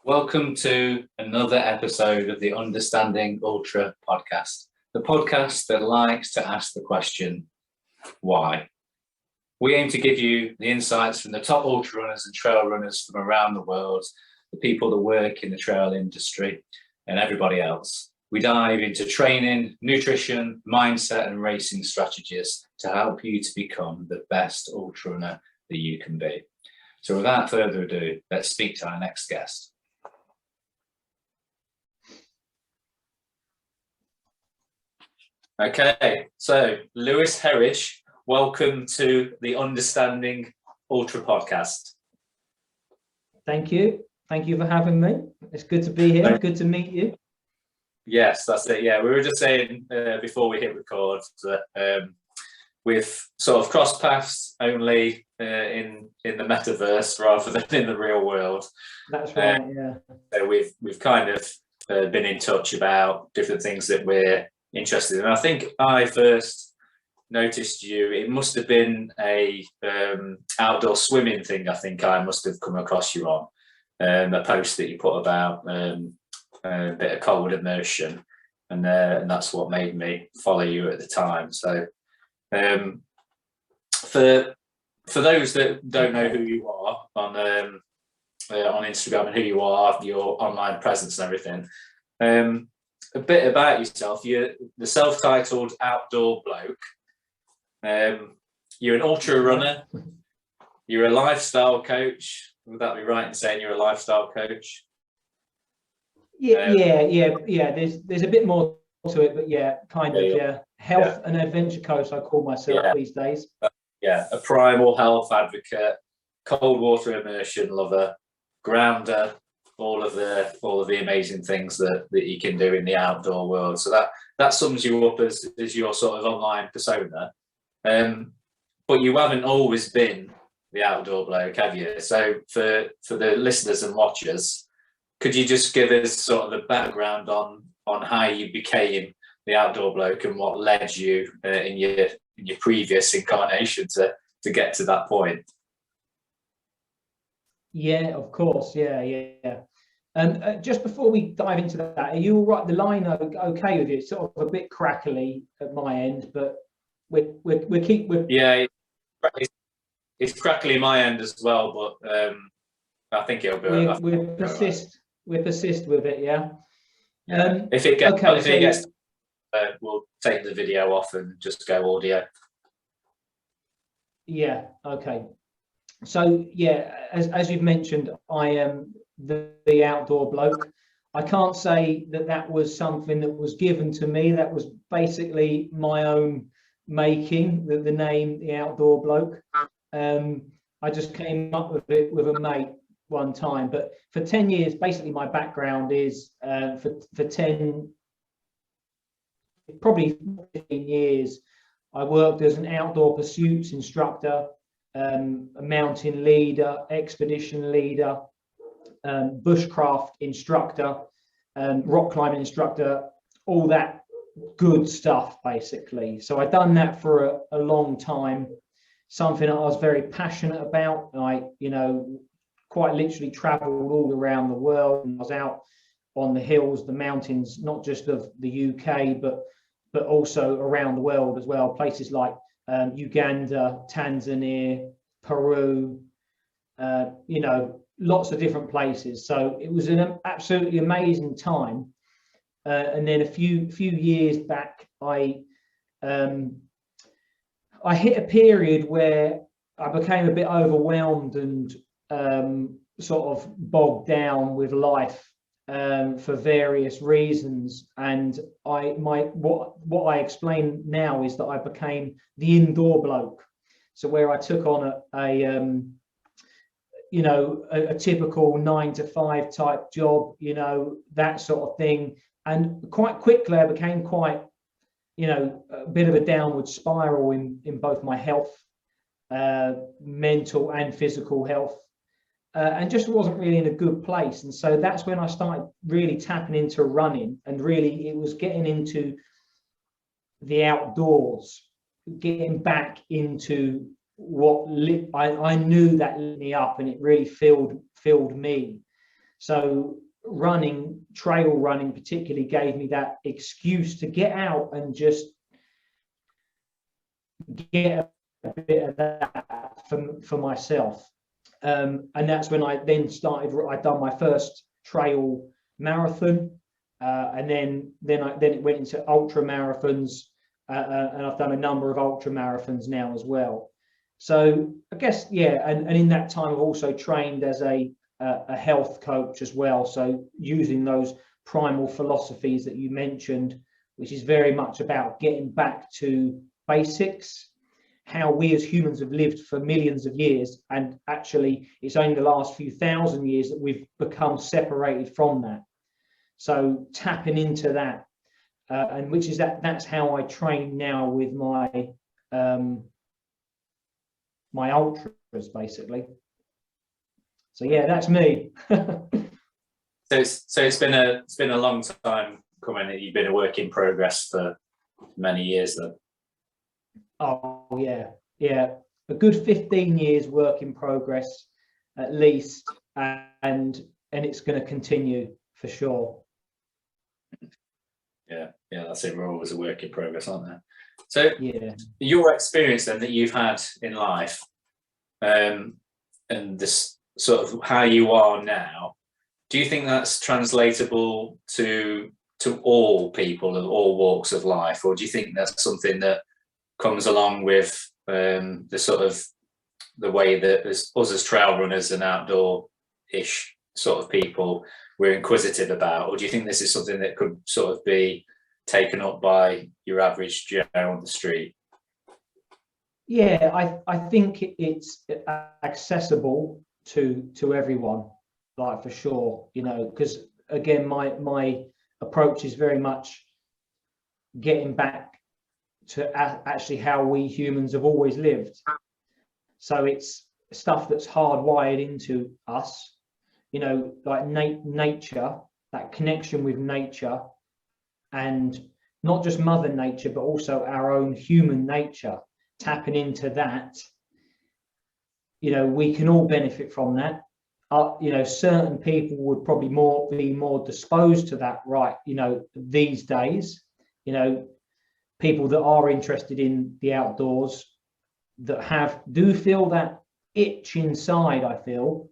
Welcome to another episode of the Understanding Ultra podcast, the podcast that likes to ask the question, why? We aim to give you the insights from the top ultra runners and trail runners from around the world, the people that work in the trail industry, and everybody else. We dive into training, nutrition, mindset, and racing strategies to help you to become the best ultra runner that you can be. So without further ado, let's speak to our next guest. Okay, so Lewis Herridge, welcome to the Understanding Ultra podcast. Thank you. Thank you for having me. It's good to be here. Good to meet you. Yes, that's it. Yeah, we were just saying before we hit record that we've sort of crossed paths only in the metaverse rather than in the real world. That's right. Yeah. So we've kind of been in touch about different things that we're interested in. I think I first noticed you. It must have been a outdoor swimming thing. I think I must have come across you on a post that you put about a bit of cold immersion, and that's what made me follow you at the time. So for those that don't know who you are on Instagram and who you are, your online presence and everything, a bit about yourself. You're the self-titled Outdoor Bloke. You're an ultra runner. You're a lifestyle coach. Would that be right in saying you're a lifestyle coach? Yeah. There's a bit more to it, but yeah, kind of. Yeah, health and adventure coach, I call myself these days. Yeah, a primal health advocate, cold water immersion lover, grounder. All of the amazing things that you can do in the outdoor world. So that sums you up as your sort of online persona. But you haven't always been the outdoor bloke, have you? So for the listeners and watchers, could you just give us sort of the background on how you became the outdoor bloke and what led you in your previous incarnation to get to that point? Yeah, of course. Yeah. Just before we dive into that, are you all right? The line okay with you? It's sort of a bit crackly at my end, but we're yeah, it's crackly my end as well, but I think it'll be. We'll persist with it. Yeah. If it gets, we'll take the video off and just go audio. Yeah. Okay. So yeah, as you've mentioned, I am the outdoor bloke. I can't say that was something that was given to me. That was basically my own making, the name, the outdoor bloke. I just came up with it with a mate one time. But for 10 years, basically my background is for 10, probably 15 years, I worked as an outdoor pursuits instructor, a mountain leader, expedition leader, bushcraft instructor, rock climbing instructor, all that good stuff basically. So I've done that for a long time, something that I was very passionate about. I quite literally traveled all around the world, and I was out on the hills, the mountains, not just of the UK but also around the world as well, places like Uganda, Tanzania, Peru, lots of different places. So it was an absolutely amazing time. And then a few years back, I hit a period where I became a bit overwhelmed and sort of bogged down with life for various reasons. And what I explain now is that I became the indoor bloke. So where I took on a typical 9-to-5 type job, that sort of thing. And quite quickly, I became quite, a bit of a downward spiral in both my health, mental and physical health, and just wasn't really in a good place. And so that's when I started really tapping into running, and really it was getting into the outdoors, getting back into what I knew that lit me up, and it really filled me. So trail running particularly gave me that excuse to get out and just get a bit of that for myself. And that's when I then I'd done my first trail marathon, and then it went into ultra marathons, and I've done a number of ultra marathons now as well. So I guess, yeah, and in that time I've also trained as a health coach as well. So using those primal philosophies that you mentioned, which is very much about getting back to basics, how we as humans have lived for millions of years, and actually it's only the last few thousand years that we've become separated from that. So tapping into that, and which is that's how I train now with my my ultras, basically. So yeah, that's me. So it's been a long time coming. You've been a work in progress for many years then. Oh yeah, a good 15 years work in progress at least, and it's going to continue for sure. Yeah, that's it. We're always a work in progress, aren't there? So yeah, your experience then that you've had in life, and this sort of how you are now, do you think that's translatable to all people of all walks of life, or do you think that's something that comes along with the sort of the way that us as trail runners and outdoor-ish sort of people we're inquisitive about, or do you think this is something that could sort of be taken up by your average Joe on the street? Yeah, I think it's accessible to everyone, like for sure, you know, because again, my approach is very much getting back to actually how we humans have always lived. So it's stuff that's hardwired into us, you know, like nature, that connection with nature, and not just Mother Nature, but also our own human nature, tapping into that. You know, we can all benefit from that. You know, certain people would probably be more disposed to that, right? You know, these days, you know, people that are interested in the outdoors, that do feel that itch inside. I feel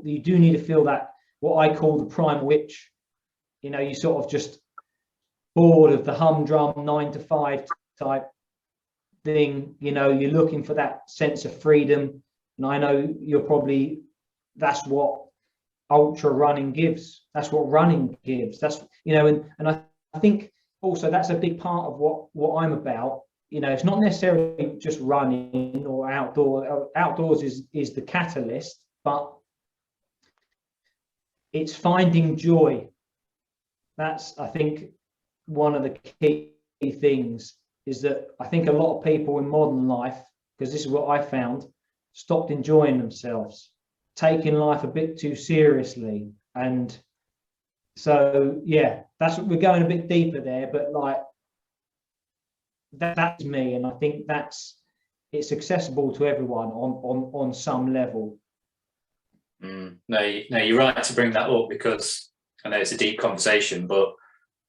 you do need to feel that, what I call the primal itch. You know, you sort of just bored of the humdrum 9-to-5 type thing. You know, you're looking for that sense of freedom, and I know that's what ultra running gives. That's what running gives. That's, you know, and I think also that's a big part of what I'm about. You know, it's not necessarily just running or outdoors is the catalyst, but it's finding joy. That's, I think, one of the key things, is that I think a lot of people in modern life, because this is what I found, stopped enjoying themselves, taking life a bit too seriously. And so, yeah, we're going a bit deeper there, but like that's me, and I think it's accessible to everyone on some level. No, you're right to bring that up, because I know it's a deep conversation, but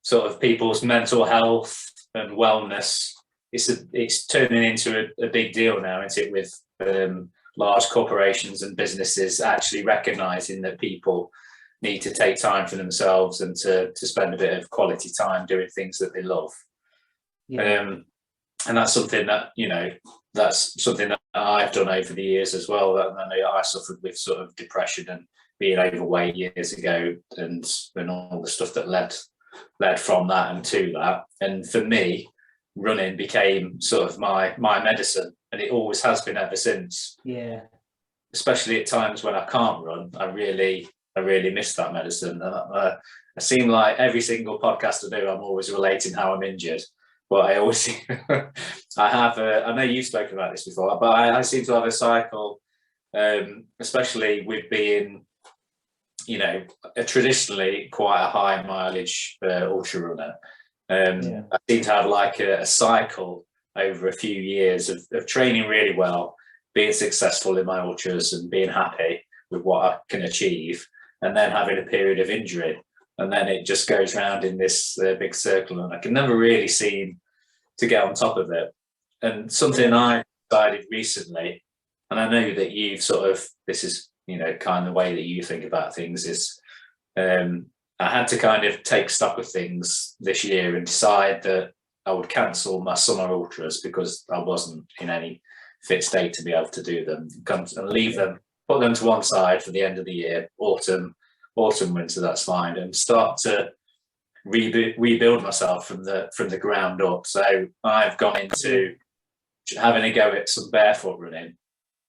sort of people's mental health and wellness, it's turning into a big deal now, isn't it, with large corporations and businesses actually recognizing that people need to take time for themselves and to spend a bit of quality time doing things that they love. Yeah. And that's something that, you know, that's something that I've done over the years as well. I suffered with sort of depression and being overweight years ago, and all the stuff that led from that and to that. And for me, running became sort of my medicine, and it always has been ever since. Yeah. Especially at times when I can't run, I really miss that medicine. I seem like every single podcast I do, I'm always relating how I'm injured. But I always, I know you've spoken about this before, but I seem to have a cycle, especially with being, you know, traditionally quite a high mileage ultra runner. I seem to have like a cycle over a few years of training really well, being successful in my ultras and being happy with what I can achieve. and then having a period of injury, and then it just goes round in this big circle, and I can never really seem to get on top of it. And something I decided recently, and I know that you've sort of, this is, you know, kind of the way that you think about things, is I had to kind of take stock of things this year and decide that I would cancel my summer ultras because I wasn't in any fit state to be able to do them, and leave them, put them to one side for the end of the year, autumn, winter, that's fine, and start to rebuild myself from the ground up. So I've gone into having a go at some barefoot running,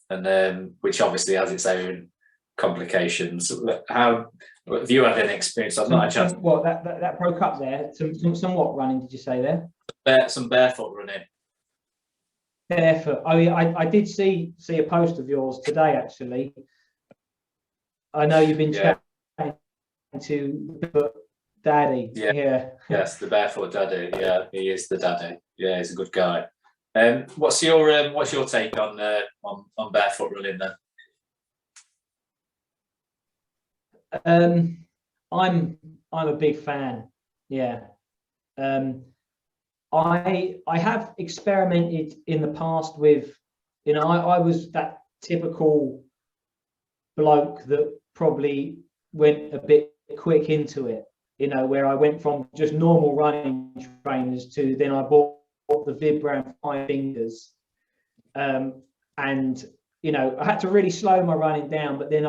and which obviously has its own complications. How have you had any experience? I've not had a chance. What, that broke up there. Some what running did you say there? Some barefoot running. Barefoot. Oh yeah, I did see a post of yours today, actually. I know you've been chatting to Barefoot Daddy. Yeah. Yes, the Barefoot Daddy. Yeah, he is the daddy. Yeah, he's a good guy. What's your take on barefoot running then? I'm a big fan. Yeah. I have experimented in the past with, you know, I was that typical bloke that probably went a bit quick into it, you know, where I went from just normal running trainers to then I bought the Vibram 5 fingers, and you know, I had to really slow my running down, but then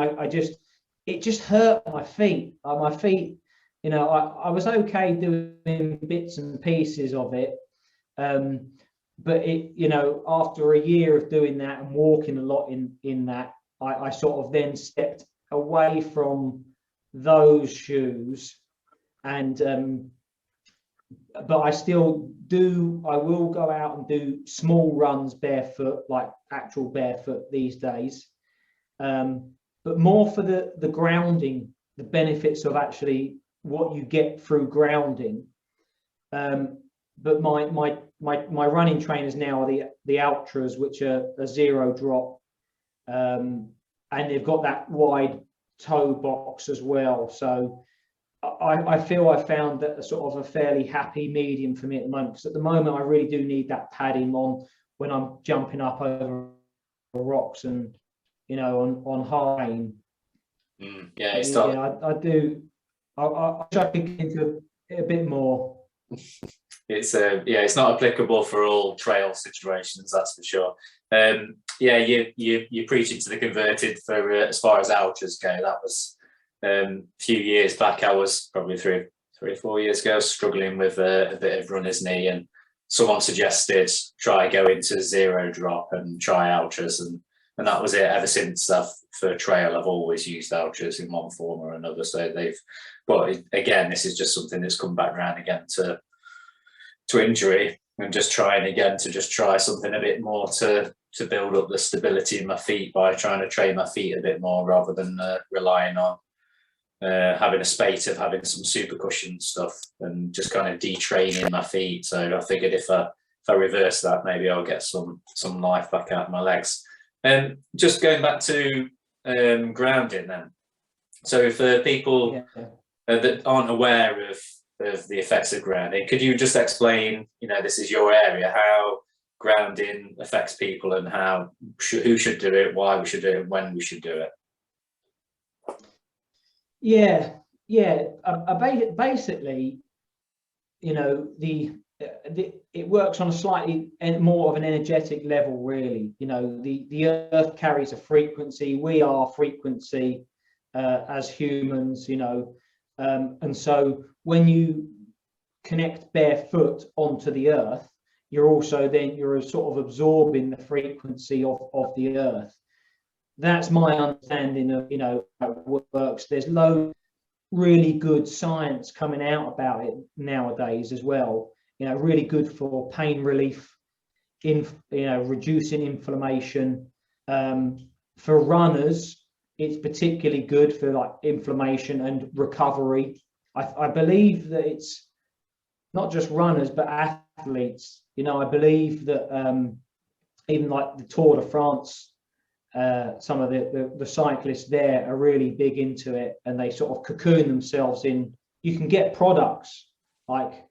it just hurt my feet. You know, I was okay doing bits and pieces of it, but it, you know, after a year of doing that and walking a lot in that, I sort of then stepped away from those shoes, and but I will go out and do small runs barefoot, like actual barefoot these days, but more for the grounding, the benefits of actually what you get through grounding. But my running trainers now are the ultras, which are a 0 drop, and they've got that wide toe box as well. So I feel I found that a sort of a fairly happy medium for me at the moment, because at the moment I really do need that padding on when I'm jumping up over rocks and, you know, on high. Yeah, it's not. Yeah, I do. I try to get into it a bit more. It's not applicable for all trail situations, that's for sure. You're preaching to the converted for as far as ultras go. That was a few years back. I was probably 3 or 4 years ago struggling with a bit of runner's knee, and someone suggested try go into 0 drop and try ultras, and that was it. Ever since for trail, I've always used ultras in one form or another. So but again, this is just something that's come back around again to injury, and just trying again to just try something a bit more to build up the stability in my feet by trying to train my feet a bit more rather than relying on having a spate of having some super cushion stuff and just kind of detraining my feet. So I figured if I reverse that, maybe I'll get some life back out of my legs. Just going back to grounding then. So for people that aren't aware of the effects of grounding, could you just explain, you know, this is your area, how grounding affects people and who should do it, why we should do it, and when we should do it? Basically, you know, it works on a slightly more of an energetic level, really. You know, the earth carries a frequency. We are frequency as humans, you know, and so when you connect barefoot onto the earth, you're sort of absorbing the frequency of the earth. That's my understanding of, you know, how it works. There's really good science coming out about it nowadays as well. You know, really good for pain relief, reducing inflammation. For runners, it's particularly good for like inflammation and recovery. I believe that it's not just runners, but athletes. You know, I believe that even like the Tour de France some of the cyclists there are really big into it, and they sort of cocoon themselves in. You can get products like,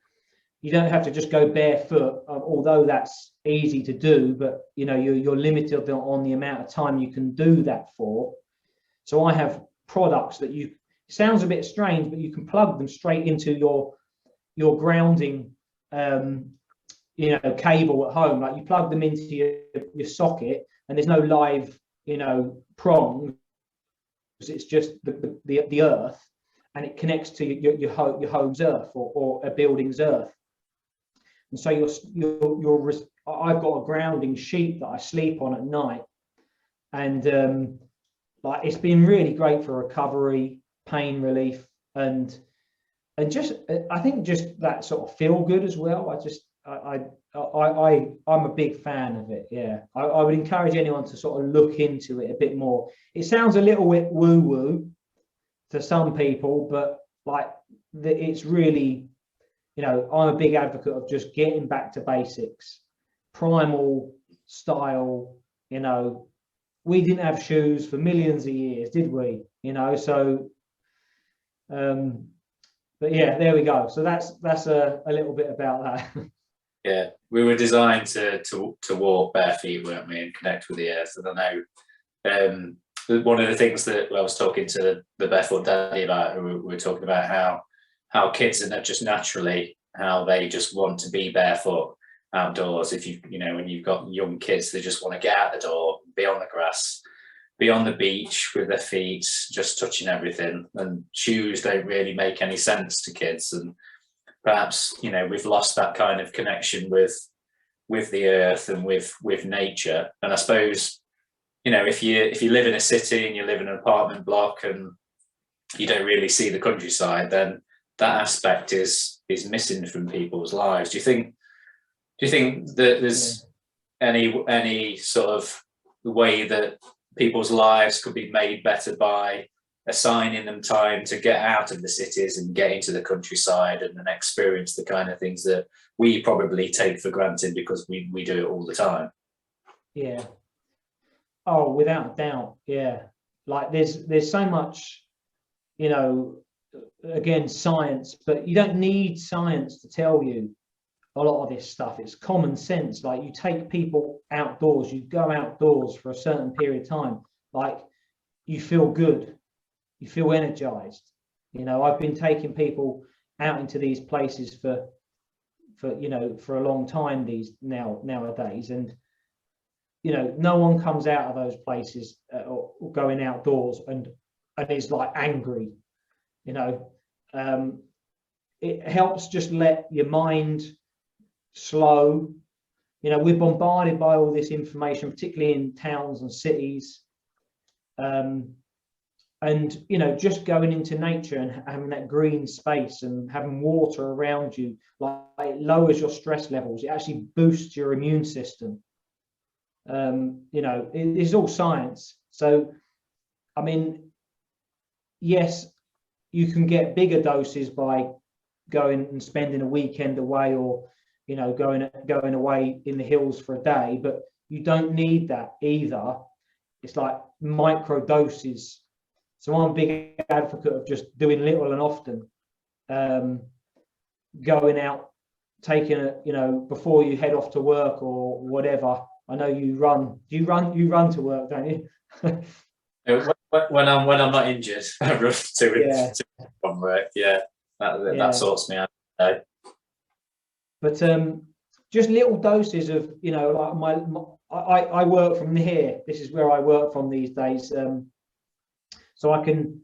you don't have to just go barefoot, although that's easy to do, but you know, you're limited on the amount of time you can do that for. So I have products that it sounds a bit strange, but you can plug them straight into your grounding cable at home. Like, you plug them into your socket, and there's no live prongs. It's just the earth, and it connects to your home's earth, or a building's earth. And so I've got a grounding sheet that I sleep on at night, and like, it's been really great for recovery, pain relief, and just, I think, just that sort of feel good as well. I'm a big fan of it. Yeah, I would encourage anyone to sort of look into it a bit more. It sounds a little bit woo woo to some people, but like, it's really, I'm a big advocate of just getting back to basics, primal style. We didn't have shoes for millions of years, did we? So but yeah, there we go. So that's a little bit about that. Yeah, we were designed to walk bare feet, weren't we, and connect with the earth. And I know one of the things that I was talking to the Barefoot Daddy about, we were talking about how kids are just naturally, how they just want to be barefoot outdoors. If when you've got young kids, they just want to get out the door, be on the grass, be on the beach with their feet just touching everything, and shoes don't really make any sense to kids. And perhaps we've lost that kind of connection with the earth and with nature. And I suppose if you live in a city and you live in an apartment block and you don't really see the countryside, then that aspect is missing from people's lives. Do you think that there's any sort of way that people's lives could be made better by assigning them time to get out of the cities and get into the countryside and then experience the kind of things that we probably take for granted because we do it all the time? Yeah. Oh, without doubt. Yeah. Like, there's so much, again, science, but you don't need science to tell you a lot of this stuff. It's common sense. Like, you take people outdoors, you go outdoors for a certain period of time, like, you feel good, you feel energized. I've been taking people out into these places for a long time nowadays, and no one comes out of those places or going outdoors and is like angry. It helps just let your mind slow. We're bombarded by all this information, particularly in towns and cities, and just going into nature and having that green space and having water around you, like, it lowers your stress levels. It actually boosts your immune system. It's all science. So I mean, yes, you can get bigger doses by going and spending a weekend away, or going away in the hills for a day, but you don't need that either. It's like micro doses. So I'm a big advocate of just doing little and often, going out, taking it, before you head off to work or whatever. I know you run. You run to work, don't you? When I'm not injured, I run to from work. Yeah, that sorts me out. But just little doses of, like I work from here. This is where I work from these days. So I can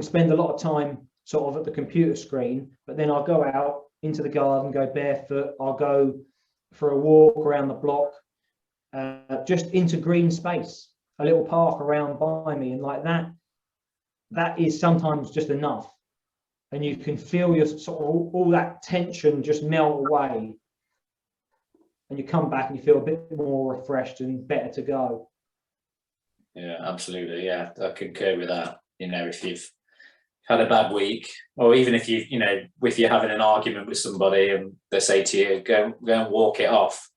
spend a lot of time sort of at the computer screen, but then I'll go out into the garden, go barefoot. I'll go for a walk around the block, just into green space, a little park around by me, and like that is sometimes just enough. And you can feel your sort of all that tension just melt away, and you come back and you feel a bit more refreshed and better to go. Yeah, absolutely. Yeah, I concur with that. If you've had a bad week, or even if if you're having an argument with somebody and they say to you, go and walk it off,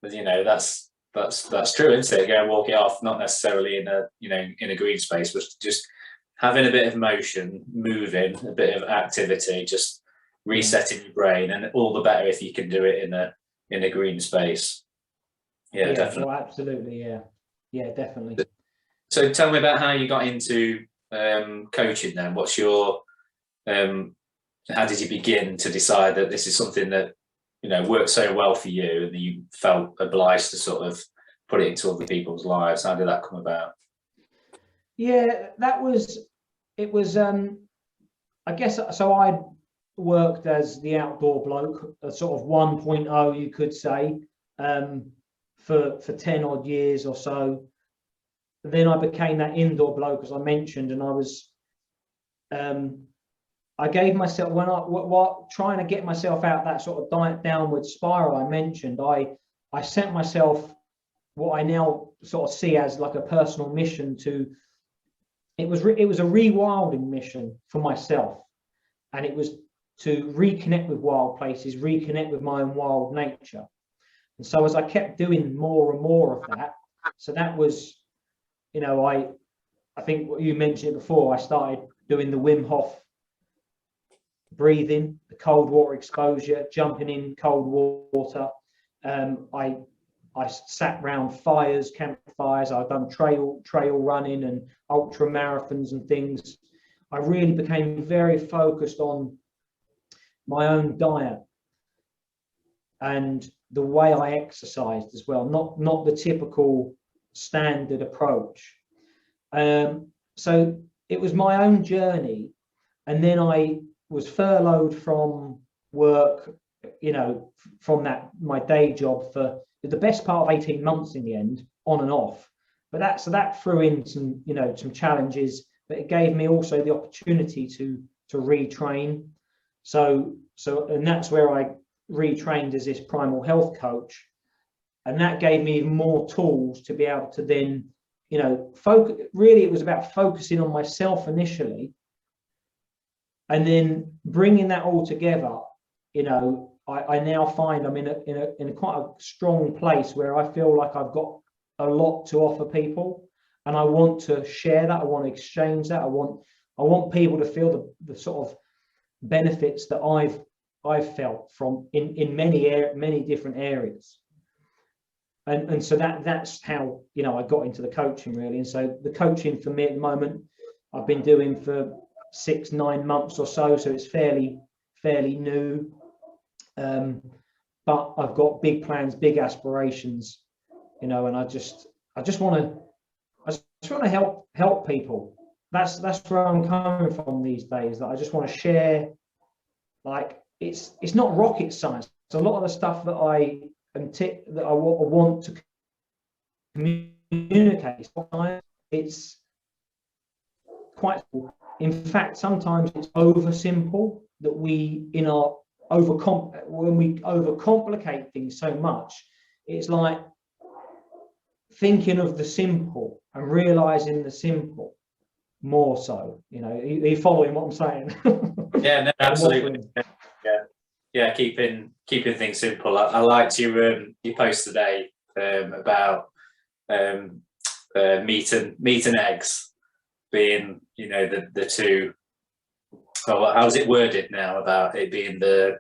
but that's that's true, isn't it? Go and walk it off, not necessarily in a in a green space, but just having a bit of motion, moving, a bit of activity, just resetting your brain, and all the better if you can do it in a green space. Yeah, definitely. Well, absolutely, yeah, definitely. So tell me about how you got into coaching then. What's your how did you begin to decide that this is something that worked so well for you, and you felt obliged to sort of put it into other people's lives? How did that come about? Yeah, it was I guess so. I worked as the Outdoor Bloke, a sort of 1.0, you could say, for 10 odd years or so. Then I became that Indoor Bloke, as I mentioned, and I was I gave myself, when trying to get myself out that sort of downward spiral I mentioned, I set myself what I now sort of see as like a personal mission to, it was a rewilding mission for myself, and it was to reconnect with wild places, reconnect with my own wild nature. And so as I kept doing more and more of that, so that was, I think what you mentioned before, I started doing the Wim Hof breathing, the cold water exposure, jumping in cold water. I sat round fires, campfires. I've done trail running and ultra marathons and things. I really became very focused on my own diet and the way I exercised as well, not the typical standard approach. So it was my own journey, and then I was furloughed from work, from my day job for the best part of 18 months in the end, on and off. But that threw in some challenges, but it gave me also the opportunity to retrain. So and that's where I retrained as this primal health coach, and that gave me more tools to be able to then focus. Really, it was about focusing on myself initially, and then bringing that all together. I now find I'm in a quite a strong place where I feel like I've got a lot to offer people, and I want to share that. I want to exchange that. I want people to feel the sort of benefits that I've felt from in many different areas. And so that's how I got into the coaching, really. And so the coaching for me at the moment, I've been doing for 6-9 months or so it's fairly new. But I've got big plans, big aspirations, and I just want to help people. That's where I'm coming from these days. That I just want to share. Like it's not rocket science. It's a lot of the stuff that I want to communicate. It's quite. In fact, sometimes it's over simple that when we overcomplicate things so much, it's like thinking of the simple and realizing the simple more so. Are you following what I'm saying? Yeah, no, absolutely. Yeah, keeping things simple. I liked your post today about meat and eggs being the two. Oh, how's it worded now about it being the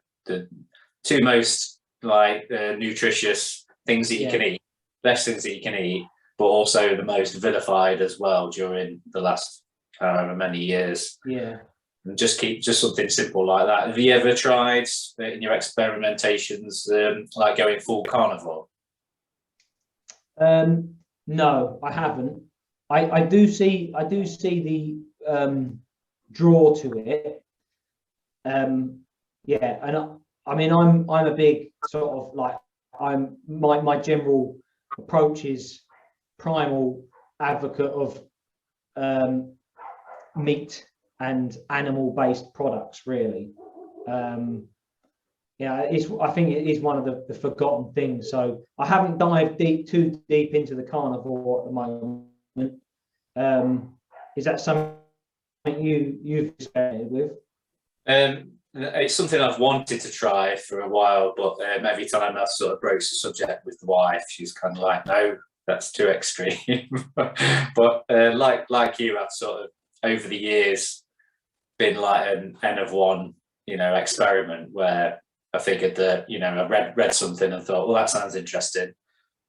two most nutritious things that you can eat, best things that you can eat, but also the most vilified as well during the last however many years. Yeah. And just something simple like that. Have you ever tried in your experimentations like going full carnivore? No, I haven't. I do see the draw to it. And I mean I'm a big sort of my general approach is primal advocate of meat and animal-based products, really. I think it is one of the forgotten things. So I haven't dived too deep into the carnivore at the moment. Is that something you've experimented with? it's something I've wanted to try for a while, but every time I sort of broached the subject with the wife, she's kind of like, no, that's too extreme. But like you, I've sort of over the years been like an N of one, experiment where I figured that, I read something and thought, well, that sounds interesting.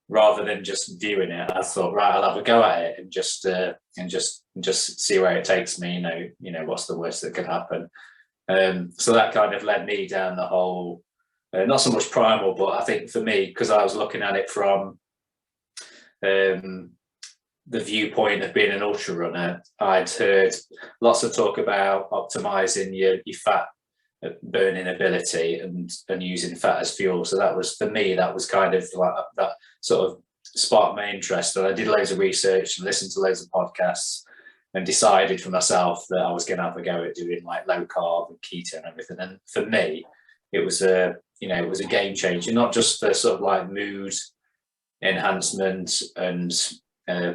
Rather than just viewing it, I thought, right, I'll have a go at it and just see where it takes me. What's the worst that could happen? So that kind of led me down the whole, not so much primal, but I think for me, because I was looking at it from the viewpoint of being an ultra runner, I'd heard lots of talk about optimizing your fat burning ability and using fat as fuel. So that was, for me, that was kind of like that sort of sparked my interest. And I did loads of research and listened to loads of podcasts and decided for myself that I was going to have a go at doing like low carb and keto and everything. And for me, it was a game changer, not just for sort of like mood enhancement and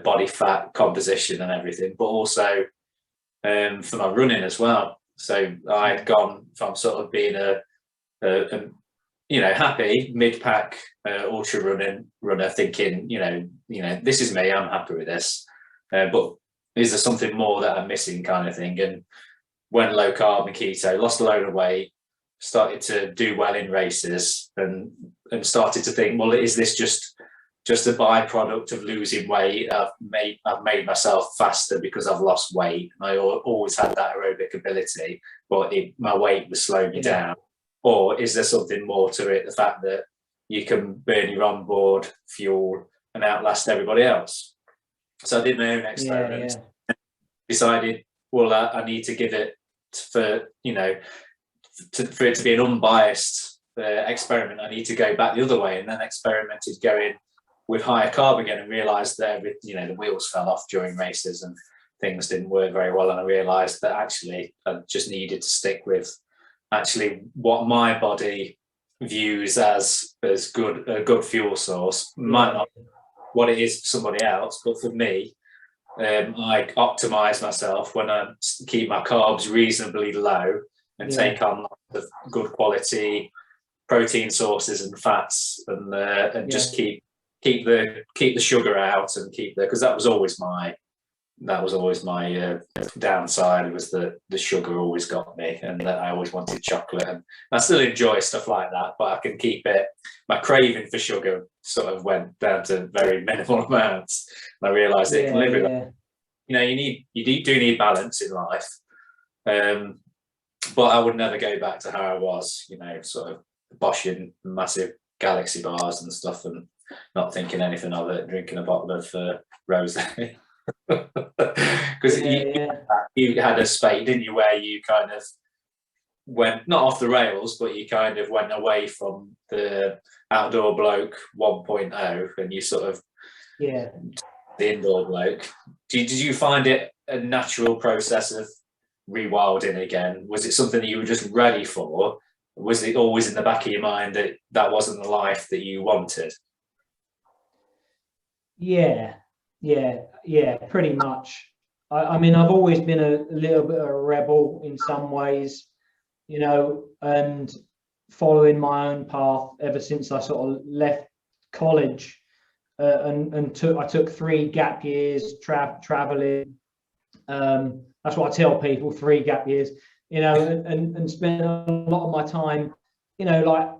body fat composition and everything, but also for my running as well. So I had gone from sort of being a happy mid-pack ultra runner, thinking, this is me, I'm happy with this. But is there something more that I'm missing, kind of thing? And when low carb and keto, lost a load of weight, started to do well in races, and started to think, well, is this just a byproduct of losing weight? I've made myself faster because I've lost weight. I always had that aerobic ability, but my weight was slowing me down. Or is there something more to it? The fact that you can burn your onboard fuel and outlast everybody else. So I did my own experiment. Decided, well, I need to give it for it to be an unbiased experiment. I need to go back the other way, and then experimented going with higher carb again, and realised that the wheels fell off during races and things didn't work very well. And I realised that actually I just needed to stick with actually what my body views as a good fuel source. Might not what it is for somebody else, but for me, I optimize myself when I keep my carbs reasonably low and take on the good quality protein sources and fats, and just keep the sugar out, and because that was always my downside, was that the sugar always got me, and that I always wanted chocolate. And I still enjoy stuff like that, but I can keep it. My craving for sugar sort of went down to very minimal amounts. And I realised it can live with that. You do need balance in life, but I would never go back to how I was. Sort of boshing massive Galaxy bars and stuff, and not thinking anything of it, drinking a bottle of rosé. Because you had a spate, didn't you, where you kind of went not off the rails, but you kind of went away from the Outdoor Bloke 1.0, and you sort of the Indoor Bloke. Did you find it a natural process of rewilding again? Was it something that you were just ready for? Was it always in the back of your mind that that wasn't the life that you wanted? Yeah, pretty much. I mean, I've always been a little bit of a rebel in some ways, and following my own path ever since I sort of left college, I took 3 gap years traveling. That's what I tell people, 3 gap years, and spent a lot of my time, like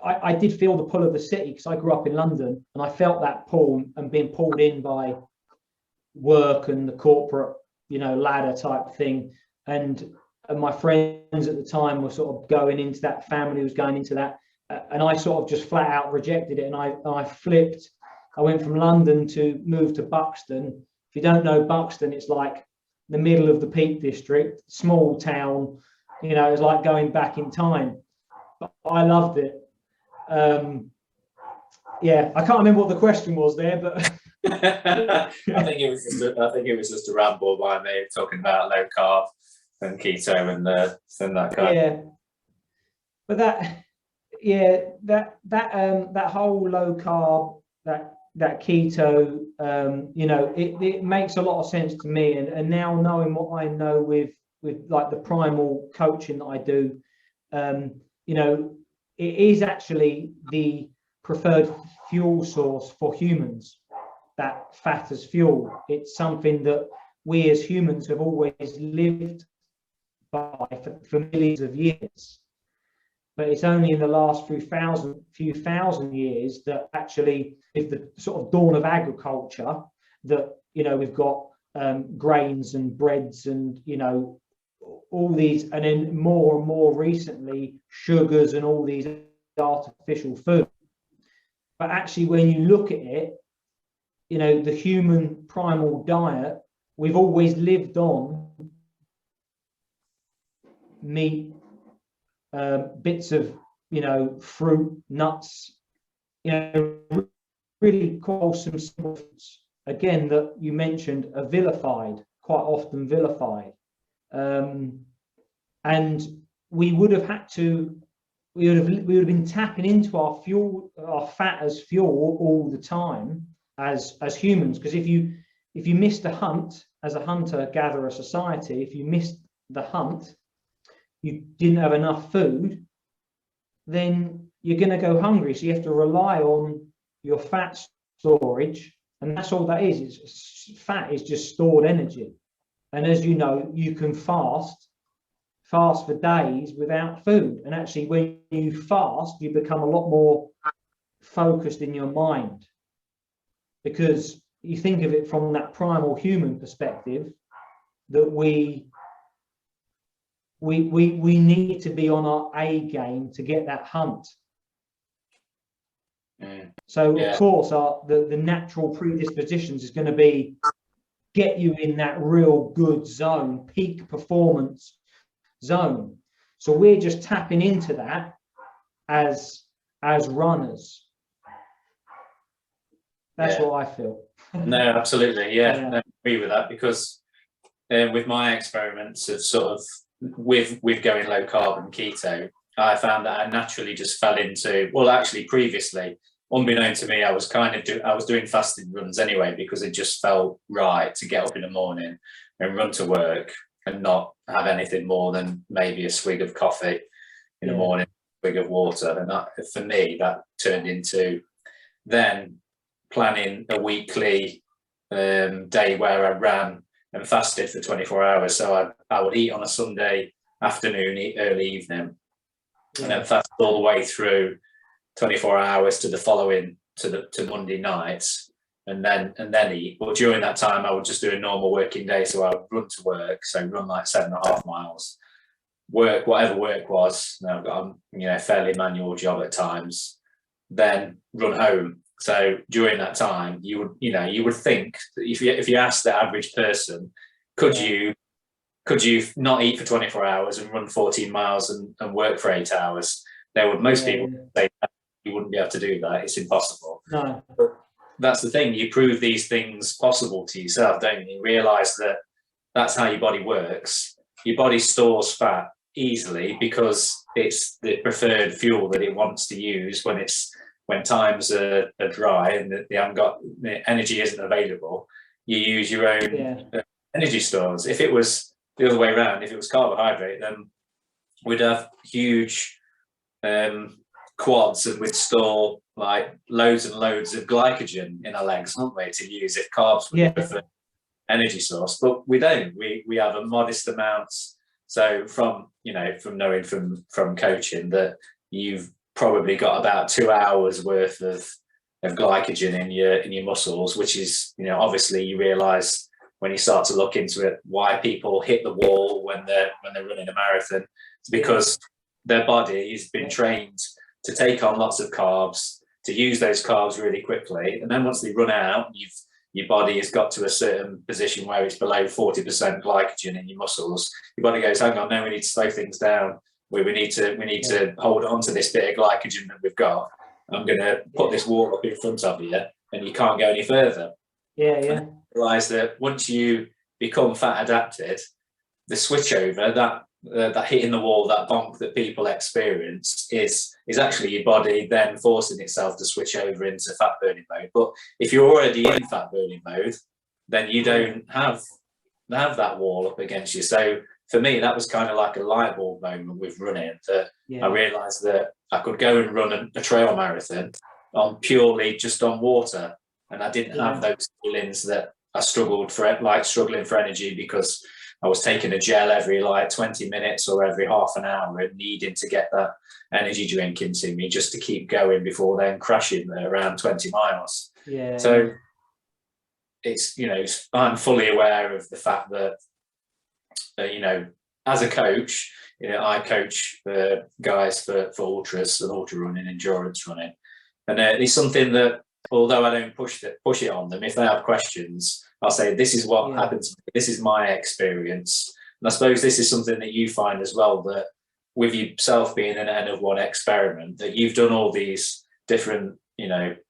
I did feel the pull of the city, because I grew up in London, and I felt that pull and being pulled in by work and the corporate, ladder type thing. And my friends at the time were sort of going into that, family was going into that, and I sort of just flat out rejected it. And I flipped. I went from London to move to Buxton. If you don't know Buxton, it's like the middle of the Peak District, small town. It's like going back in time. But I loved it. I can't remember what the question was there, but I think it was just a ramble by me talking about low carb and keto and that kind. Yeah, but that whole low carb, that keto, it makes a lot of sense to me. And now knowing what I know with like the primal coaching that I do, You know, it is actually the preferred fuel source for humans, that fat as fuel. It's something that we as humans have always lived by for millions of years. But it's only in the last few thousand years that actually, with the sort of dawn of agriculture, that, you know, we've got grains and breads and, you know, all these, and then more and more recently, sugars and all these artificial food. But actually, when you look at it, you know, the human primal diet, we've always lived on meat, bits of, you know, fruit, nuts, you know, really wholesome foods, again, that you mentioned are vilified, quite often vilified. And we would have had to, we would have been tapping into our fuel, our fat as fuel all the time as humans. Because if you missed the hunt as a hunter-gatherer society, if you missed the hunt, you didn't have enough food, then you're going to go hungry. So you have to rely on your fat storage, and that's all that is. Fat is just stored energy. And as you know, you can fast for days without food. And actually, when you fast, you become a lot more focused in your mind, because you think of it from that primal human perspective, that we need to be on our A game to get that hunt. So yeah. Of course, the natural predispositions is going to be get you in that real good zone, peak performance zone. So we're just tapping into that as runners. That's what I feel. No, absolutely, yeah. I agree with that, because with my experiments of sort of with going low carb and keto, I found that I naturally just fell into, well, actually previously, unbeknown to me, I was doing fasted runs anyway, because it just felt right to get up in the morning and run to work and not have anything more than maybe a swig of coffee in the morning, a swig of water. And that, for me, that turned into then planning a weekly day where I ran and fasted for 24 hours. So I would eat on a Sunday afternoon, eat early evening, and then fast all the way through 24 hours to the following, to Monday nights, and then eat. But during that time, I would just do a normal working day. So I would run to work, so run like 7.5 miles, work, whatever work was. I've got a fairly manual job at times, then run home. So during that time, you would think that if you ask the average person, could you not eat for 24 hours and run 14 miles and work for 8 hours? Most people say that you wouldn't be able to do that. It's impossible. No. But that's the thing. You prove these things possible to yourself, don't you? You realise that that's how your body works. Your body stores fat easily because it's the preferred fuel that it wants to use when times are dry and the energy isn't available. You use your own energy stores. If it was the other way around, if it was carbohydrate, then we'd have huge quads and we'd store like loads and loads of glycogen in our legs, wouldn't we, to use if carbs were the preferred energy source. But we don't. We have a modest amount. So from knowing from coaching that you've probably got about 2 hours worth of glycogen in your muscles, which is, obviously you realize when you start to look into it why people hit the wall when they're running a marathon. It's because their body has been trained to take on lots of carbs, to use those carbs really quickly, and then once they run out, your body has got to a certain position where it's below 40% glycogen in your muscles. Your body goes, hang on, no, we need to slow things down. We need to hold on to this bit of glycogen that we've got. I'm going to put this wall up in front of you, and you can't go any further. And realize that once you become fat adapted, the switch over, that hitting the wall, that bonk that people experience is actually your body then forcing itself to switch over into fat burning mode. But if you're already in fat burning mode, then you don't have that wall up against you. So for me, that was kind of like a light bulb moment with running, that Yeah. I realised that I could go and run a trail marathon on purely just on water, and I didn't have those feelings that I struggled for, like struggling for energy because I was taking a gel every like 20 minutes or every half an hour and needing to get that energy drink into me just to keep going before then crashing around 20 miles. Yeah. So it's, I'm fully aware of the fact that, as a coach, I coach guys for ultras and ultra running, endurance running. And it's something that, although I don't push it on them, if they have questions, I'll say, this is what happens. This is my experience. And I suppose this is something that you find as well, that with yourself being an N of 1 experiment, that you've done all these different,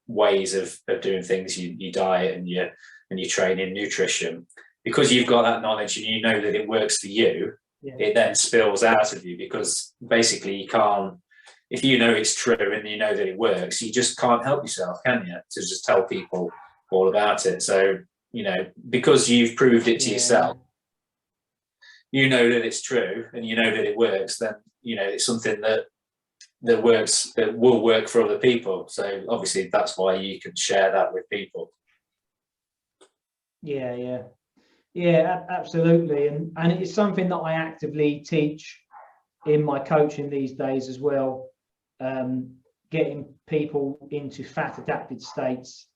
ways of doing things, you diet and you train in nutrition, because you've got that knowledge and you know that it works for you, it then spills out of you, because basically you can't, if you know it's true and you know that it works, you just can't help yourself, can you, to just tell people all about it. So, because you've proved it to yourself, you know that it's true and you know that it works, then, it's something that works, that will work for other people. So obviously that's why you can share that with people. Yeah, absolutely. And it's something that I actively teach in my coaching these days as well, getting people into fat adapted states,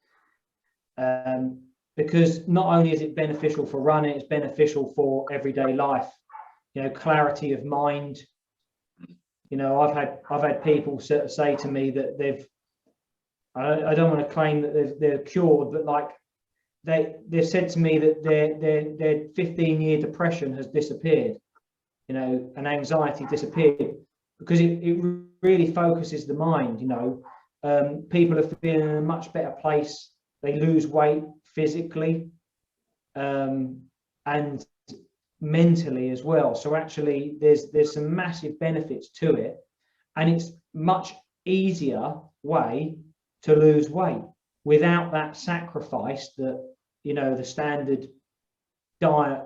because not only is it beneficial for running, it's beneficial for everyday life, clarity of mind. I've had people say to me that I don't want to claim that they're cured, but like they've said to me that their 15-year depression has disappeared, and anxiety disappeared, because it really focuses the mind. People are feeling in a much better place. They lose weight physically, and mentally as well. So actually there's some massive benefits to it, and it's much easier way to lose weight without that sacrifice that the standard diet,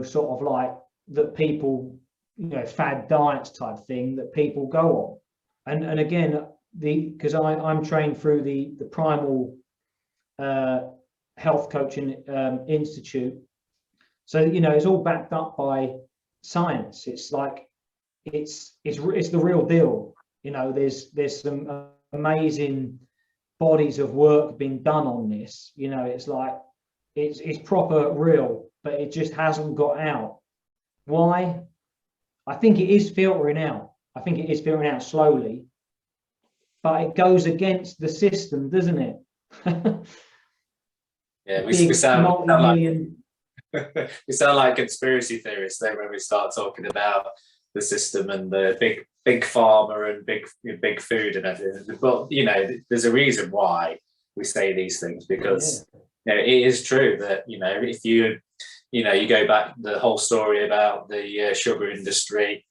sort of like that people, fad diets type thing that people go on. And again, because I'm trained through the Primal Health Coaching Institute, so it's all backed up by science. It's like it's the real deal. There's some amazing bodies of work being done on this. It's like it's proper real, but it just hasn't got out. Why? I think it is filtering out. I think it is filtering out slowly, but it goes against the system, doesn't it? Yeah, we sound like conspiracy theorists there when we start talking about the system and the big pharma and big food and everything. But there's a reason why we say these things, because it is true that if you go back the whole story about the sugar industry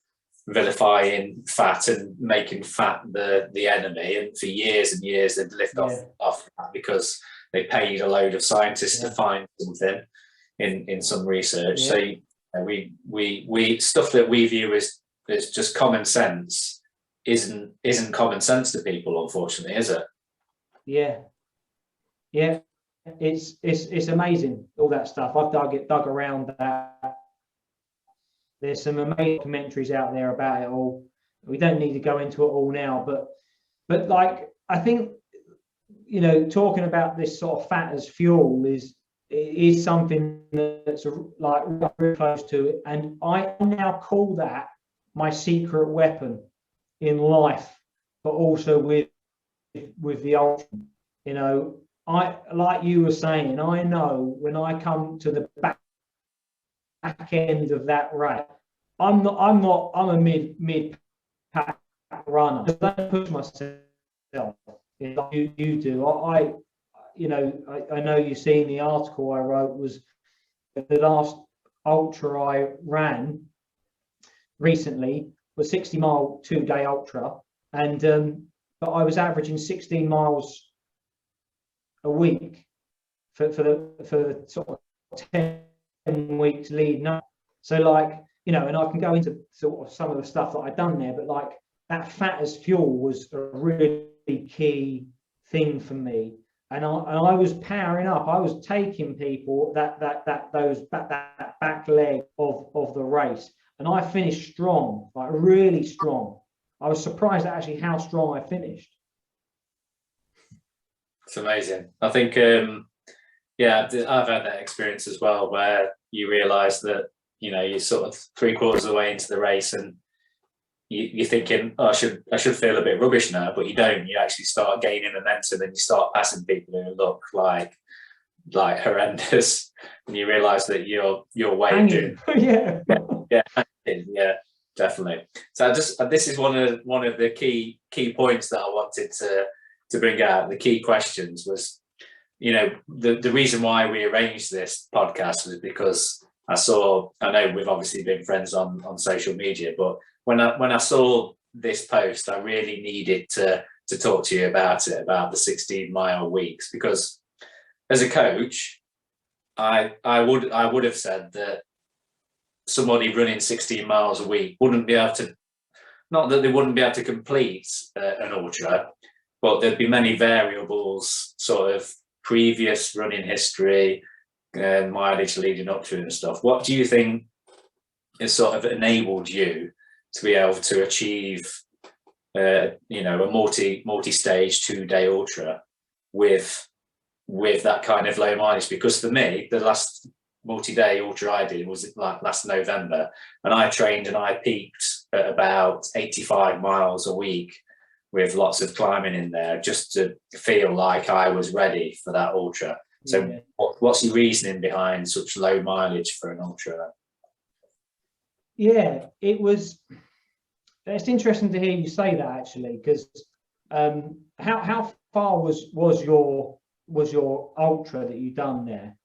vilifying fat and making fat the enemy, and for years and years they'd lift off that because they paid a load of scientists to find something in some research. So we stuff that we view as just common sense isn't common sense to people, unfortunately, is it? Yeah, it's amazing, all that stuff. I've dug around that. There's some amazing documentaries out there about it all. We don't need to go into it all now, but like, I think talking about this sort of fat as fuel is something that's like very close to it, and I now call that my secret weapon in life, but also with the ultra. I, like you were saying, I know when I come to the back end of that race, I'm a mid pack runner. I don't push myself like you do. I know you've seen the article I wrote, was the last ultra I ran recently was 60-mile 2-day ultra, and but I was averaging 16 miles a week for the sort of 10 weeks leading up. So like, you know, and I can go into sort of some of the stuff that I've done there, but like that fat as fuel was a really key thing for me. And I was powering up. I was taking people that back leg of the race, and I finished strong, like really strong. I was surprised at actually how strong I finished. It's amazing. I think, yeah, I've had that experience as well, where you realise that, you know, you're sort of 3/4 of the way into the race, and you're thinking, oh, I should feel a bit rubbish now, but you don't. You actually start gaining momentum, and you start passing people who look like horrendous, and you realise that you're way doing. Yeah, definitely. So this is one of the key points that I wanted to bring out. The key questions was, you know, the reason why we arranged this podcast was because I know we've obviously been friends on social media, but when I saw this post, I really needed to talk to you about it, about the 16-mile weeks, because as a coach, I would have said that somebody running 16 miles a week wouldn't be able to, not that they wouldn't be able to complete an ultra, but there'd be many variables, sort of previous running history, mileage leading up to it and stuff. What do you think has sort of enabled you to be able to achieve, you know, a multi-stage 2-day ultra with that kind of low mileage? Because for me, the last multi-day ultra I did was like last November, and I trained and I peaked at about 85 miles a week with lots of climbing in there, just to feel like I was ready for that ultra. So yeah. What's your reasoning behind such low mileage for an ultra? Yeah, it's interesting to hear you say that, actually, because how far was your ultra that you done there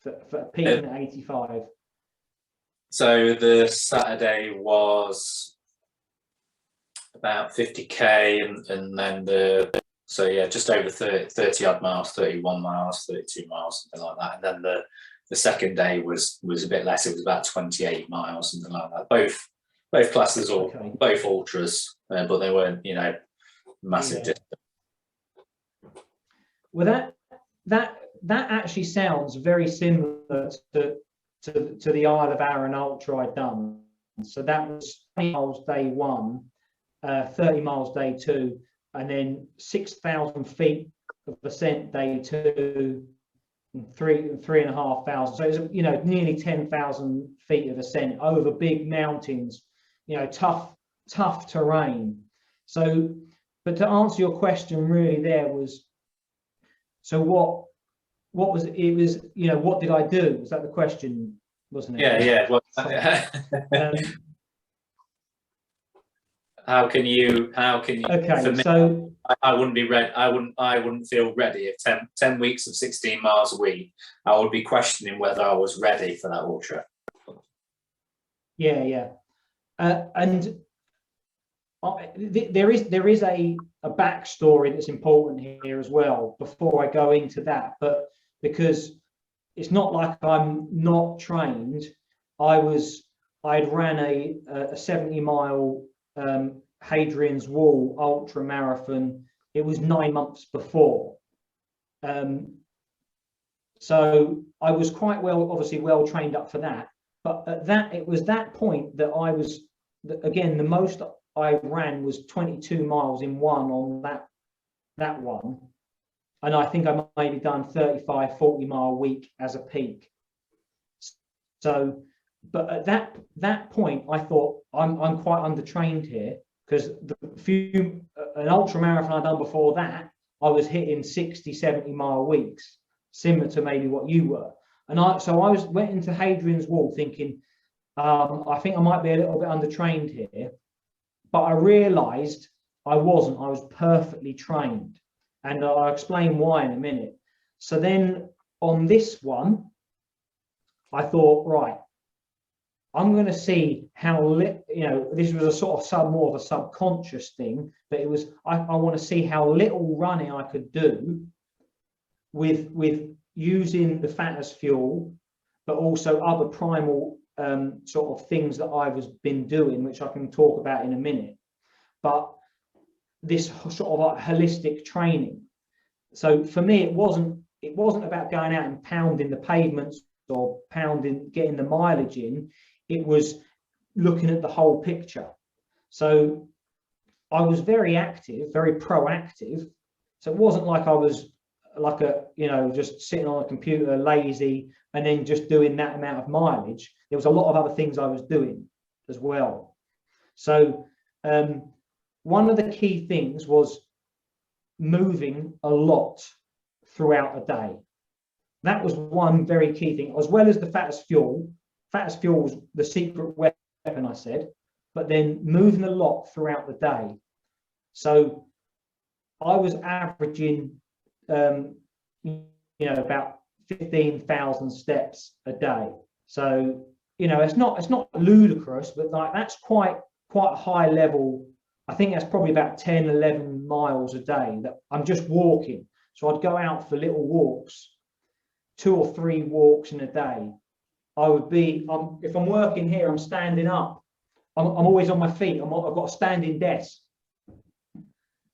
for peaking at 85? So the Saturday was about 50k, and then just over 30 odd miles, 31 miles, 32 miles, something like that. And then the second day was a bit less. It was about 28 miles, something like that. Both classes, or both ultras, but they weren't, you know, massive distance. Well, that actually sounds very similar to the Isle of Arran ultra I'd done. So that was 20 miles day 1, 30 miles day 2, and then 6,000 feet of ascent day 2, and 3,500. So it was, you know, nearly 10,000 feet of ascent over big mountains, you know, tough terrain. So, but to answer your question, really, there was, so what was it? It was, you know, what did I do? Was that the question, wasn't it? Yeah. Well, how can you? Okay, for me, so I wouldn't be ready. I wouldn't feel ready if 10 weeks of 16 miles a week. I would be questioning whether I was ready for that ultra. Yeah. And there is a backstory that's important here as well before I go into that, but because it's not like I'm not trained. I'd ran a 70-mile Hadrian's Wall ultra marathon. It was 9 months before, so I was quite well trained up for that. But it was that point that I was, again, the most I ran was 22 miles in one on that one, and I think I maybe done 35-40 mile week as a peak. So, but at that point, I thought I'm quite undertrained here, because an ultra marathon I'd done before that, I was hitting 60-70 mile weeks, similar to maybe what you were. And went into Hadrian's Wall thinking, I think I might be a little bit undertrained here, but I realised I wasn't. I was perfectly trained, and I'll explain why in a minute. So then on this one, I thought, right, I'm going to see how, you know, this was a sort of more of a subconscious thing, but it was, I want to see how little running I could do with using the fat as fuel, but also other primal sort of things that I was been doing, which I can talk about in a minute. But this sort of like holistic training. So for me, it wasn't about going out and pounding the pavements or getting the mileage in. It was looking at the whole picture. So I was very active, very proactive. So it wasn't like I was like just sitting on a computer lazy and then just doing that amount of mileage. There was a lot of other things I was doing as well. So one of the key things was moving a lot throughout a day. That was one very key thing, as well as the fat as fuel. Fat as fuel was the secret weapon, I said, but then moving a lot throughout the day. So I was averaging, about 15,000 steps a day. So, it's not ludicrous, but like that's quite a high level. I think that's probably about 10, 11 miles a day that I'm just walking. So I'd go out for little walks, 2 or 3 walks in a day. I would be, if I'm working here, I'm standing up. I'm always on my feet. I've got a standing desk.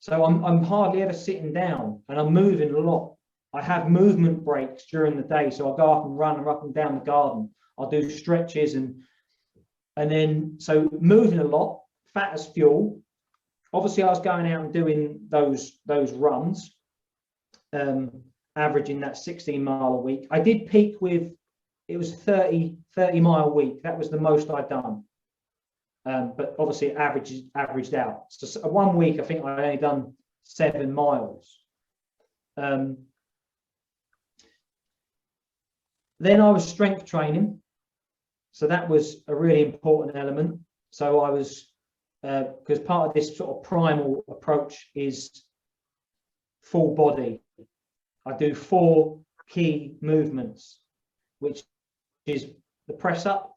So I'm hardly ever sitting down, and I'm moving a lot. I have movement breaks during the day. So I'll go up and run up and down the garden. I'll do stretches and then, so moving a lot, fat as fuel. Obviously, I was going out and doing those runs, averaging that 16 mile a week. I did peak with, it was 30 mile week. That was the most I'd done. But obviously it averaged out. So 1 week, I think I only done 7 miles. Then I was strength training. So that was a really important element. So I was, because part of this sort of primal approach is full body. I do 4 key movements, which is the press up,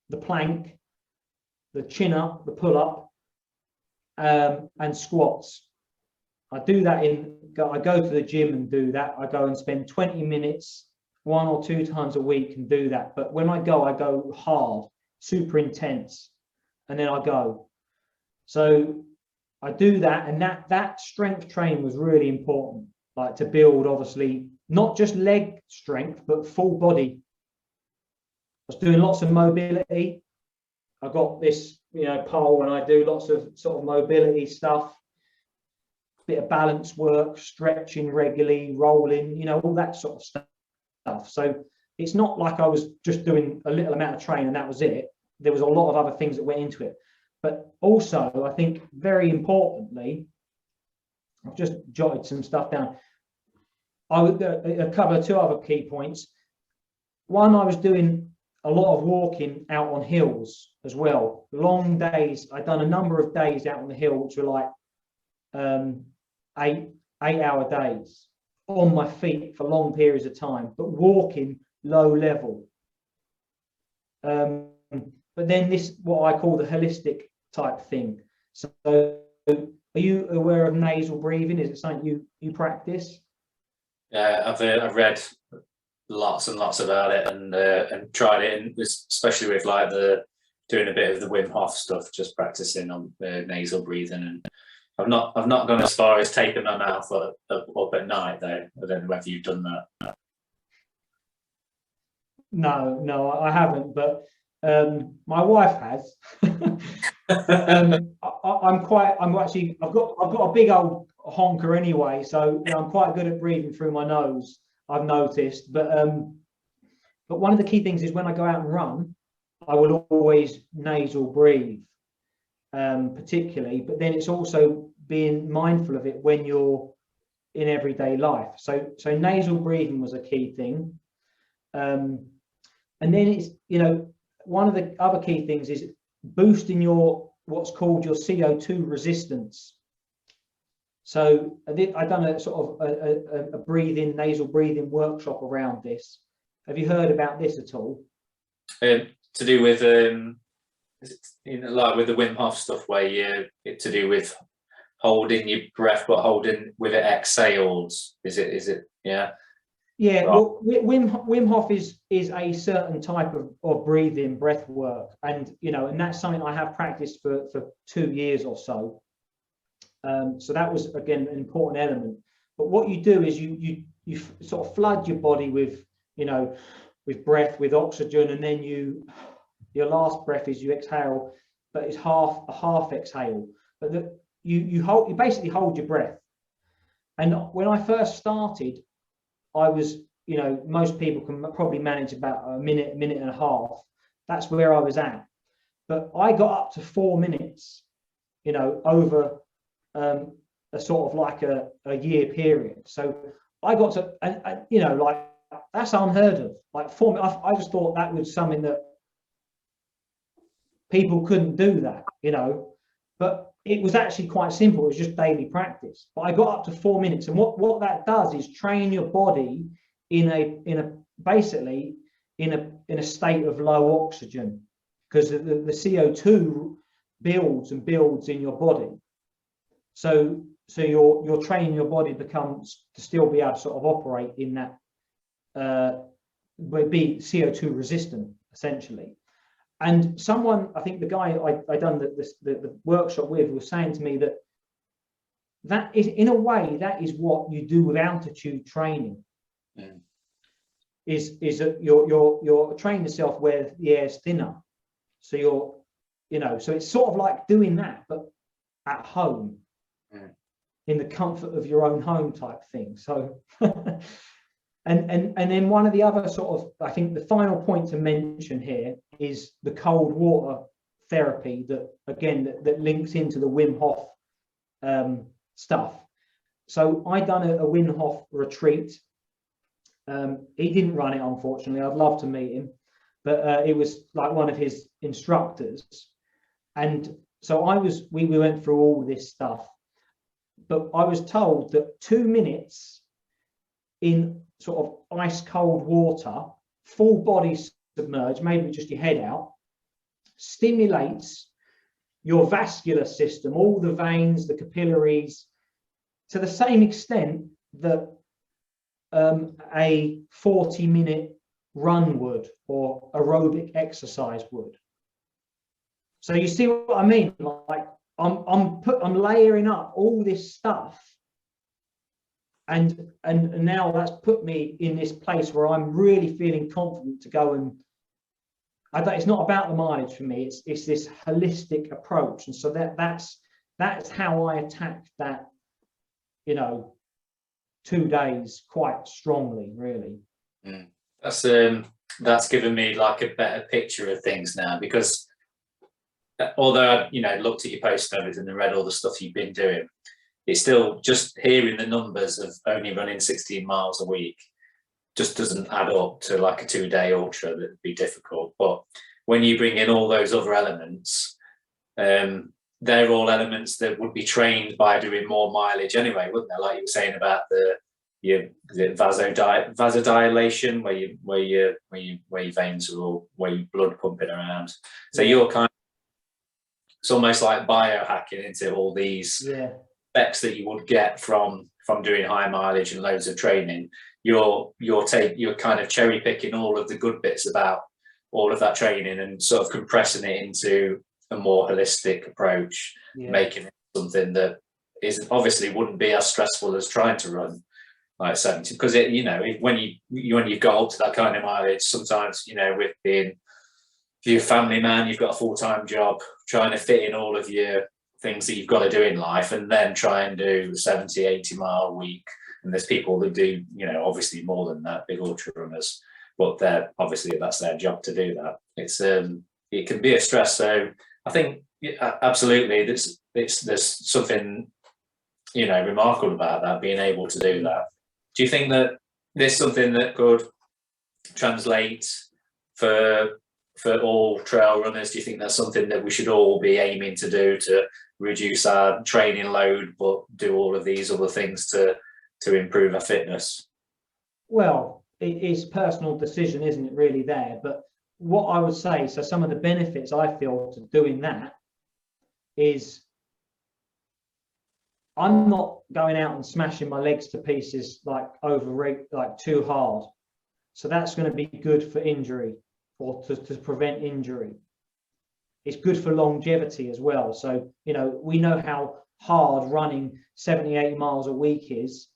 the plank, the chin up, the pull up, and squats. I do that I go to the gym and do that. I go and spend 20 minutes 1 or 2 times a week and do that. But when I go hard, super intense, and then I go. So I do that, and that strength training was really important, like to build, obviously, not just leg strength, but full body. I was doing lots of mobility. I got this, pole, and I do lots of sort of mobility stuff, bit of balance work, stretching regularly, rolling, all that sort of stuff. So it's not like I was just doing a little amount of training and that was it. There was a lot of other things that went into it. But also, I think very importantly, I've just jotted some stuff down. I would cover 2 other key points. One, I was doing a lot of walking out on hills as well. Long days. I'd done a number of days out on the hill, which were like 8-hour days on my feet for long periods of time, but walking low level. But then this, what I call the holistic type thing. So are you aware of nasal breathing? Is it something you practice? Yeah, I've read lots and lots about it and tried it, and especially with like doing a bit of the Wim Hof stuff, just practicing on nasal breathing. And I've not gone as far as taking my mouth up at night though. I don't know whether you've done that. No, I haven't, but my wife has. I've got a big old honker anyway, so I'm quite good at breathing through my nose, I've noticed. But one of the key things is when I go out and run, I will always nasal breathe, particularly. But then it's also being mindful of it when you're in everyday life. So nasal breathing was a key thing. And then it's, one of the other key things is boosting what's called your CO2 resistance. So I've done a sort of a nasal breathing workshop around this. Have you heard about this at all? To do with like with the Wim Hof stuff, where it's to do with holding your breath but holding with it exhales. Is it? Yeah. Yeah, well, Wim Hof is a certain type of breathing, breath work, and and that's something I have practiced for 2 years or so. So that was again an important element. But what you do is you sort of flood your body with with breath, with oxygen, and then your last breath is you exhale, but it's a half exhale. But you basically hold your breath. And when I first started, I was, most people can probably manage about a minute and a half. That's where I was at. But I got up to 4 minutes, over a sort of like a year period. So I got to, and like that's unheard of. Like I just thought that was something that people couldn't do that, but it was actually quite simple. It was just daily practice. But I got up to 4 minutes, and what that does is train your body in a state of low oxygen, because the CO2 builds and builds in your body. So you're training your body to still be able to sort of operate in that, be CO2 resistant essentially. And someone, I think the guy I done the workshop with, was saying to me that is, in a way, that is what you do with altitude training. Mm. Is that you're training yourself where the air's thinner. So so it's sort of like doing that, but at home, in the comfort of your own home type thing. So and then one of the other sort of, I think the final point to mention here is the cold water therapy that links into the Wim Hof stuff. So I done a Wim Hof retreat. He didn't run it, unfortunately. I'd love to meet him, but it was like one of his instructors. And so we went through all this stuff, but I was told that 2 minutes in sort of ice cold water, full body submerged, maybe just your head out, stimulates your vascular system, all the veins, the capillaries, to the same extent that a 40-minute run would, or aerobic exercise would. So you see what I mean? Like I'm layering up all this stuff, and now that's put me in this place where I'm really feeling confident to go and. It's not about the mileage for me. It's this holistic approach, and so that's how I attacked that. 2 days quite strongly, really. That's given me like a better picture of things now, because although I looked at your post and everything and read all the stuff you've been doing, it's still just hearing the numbers of only running 16 miles a week just doesn't add up to like a 2-day ultra. That'd be difficult. But when you bring in all those other elements, they're all elements that would be trained by doing more mileage anyway, wouldn't they? Like you were saying about the vasodilation, where your veins are all, where your blood pumping around. So you're it's almost like biohacking into all these effects that you would get from doing high mileage and loads of training. You're kind of cherry picking all of the good bits about all of that training and sort of compressing it into a more holistic approach, making it something that obviously wouldn't be as stressful as trying to run like 70, because when you go up to that kind of mileage, sometimes with being, if you're a family man, you've got a full-time job, trying to fit in all of your things that you've got to do in life, and then try and do 70-80 mile a week. And there's people that do obviously more than that, big ultra runners, but they're obviously, that's their job to do that. It's it can be a stress. So I think absolutely there's something remarkable about that, being able to do that. Do you think that there's something that could translate for all trail runners? Do you think that's something that we should all be aiming to do, to reduce our training load but do all of these other things to improve our fitness? Well, it is personal decision, isn't it, really, there? But what I would say, so some of the benefits I feel to doing that is I'm not going out and smashing my legs to pieces like too hard. So that's going to be good for injury, or to prevent injury. It's good for longevity as well. So, you know, we know how hard running 70, 80 miles a week is.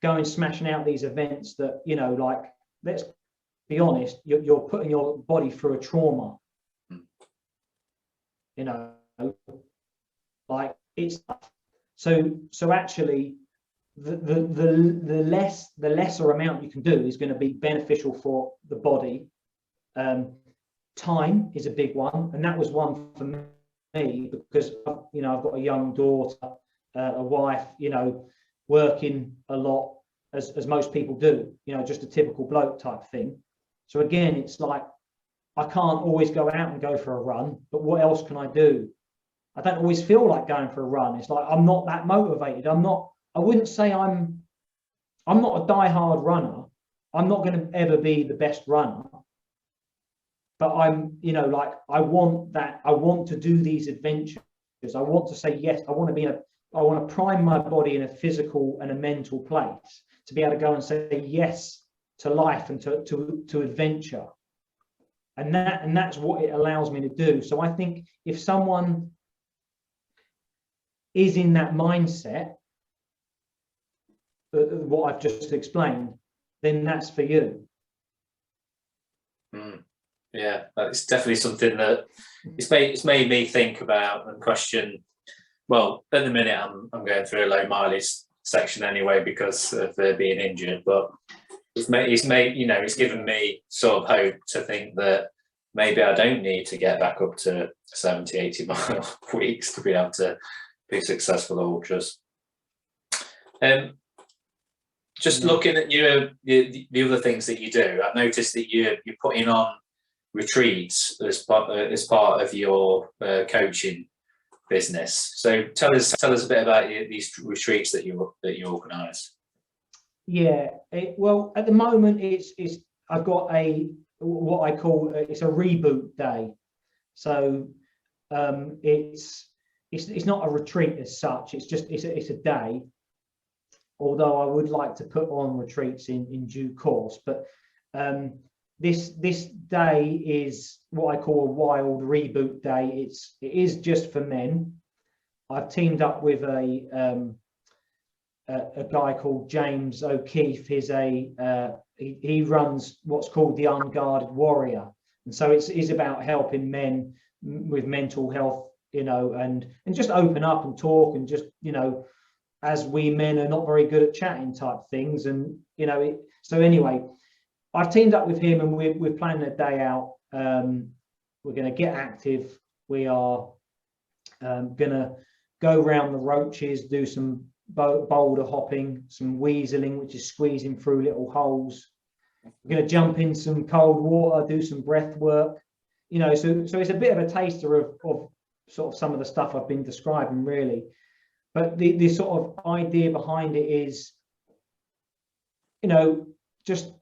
Going smashing out these events that, you know, like, let's be honest, you're putting your body through a trauma. You know, like, it's so actually the lesser amount you can do is going to be beneficial for the body. Time is a big one, and that was one for me because, you know, I've got a young daughter, a wife, you know, working a lot, as most people do, you know, just a typical bloke type thing. So again, it's like, I can't always go out and go for a run, but what else can I do? I don't always feel like going for a run. It's like, I'm not that motivated. I wouldn't say I'm not a die-hard runner. I'm not going to ever be the best runner, but I'm, you know, like, I want to do these adventures. I want to say yes. I want to prime my body in a physical and a mental place to be able to go and say yes to life and to adventure. And that's what it allows me to do. So I think if someone is in that mindset, what I've just explained, then that's for you. Yeah, it's definitely something that it's made me think about and question. Well, at the minute, I'm going through a low mileage section anyway because of being injured, but it's made you know, it's given me sort of hope to think that maybe I don't need to get back up to 70, 80 mile weeks to be able to be successful ultras. Just looking at the other things that you do, I've noticed that you're putting on retreats as part of your coaching business. So tell us a bit about these retreats that you organise. Yeah, well, at the moment, I've got what I call it's a reboot day. So it's not a retreat as such. It's a day. Although I would like to put on retreats in due course, but this day is what I call a wild reboot day. It is just for men. I've teamed up with a guy called James O'Keefe. He runs what's called the Unguarded Warrior, and so it is about helping men with mental health, you know, and just open up and talk, and just, you know, as we men are not very good at chatting type things, and, you know, so anyway, I've teamed up with him, and we're planning a day out. We're going to get active. We are going to go around the roaches, do some boulder hopping, some weaseling, which is squeezing through little holes. We're going to jump in some cold water, do some breath work, you know, so it's a bit of a taster of sort of some of the stuff I've been describing, really. But the sort of idea behind it is, you know, just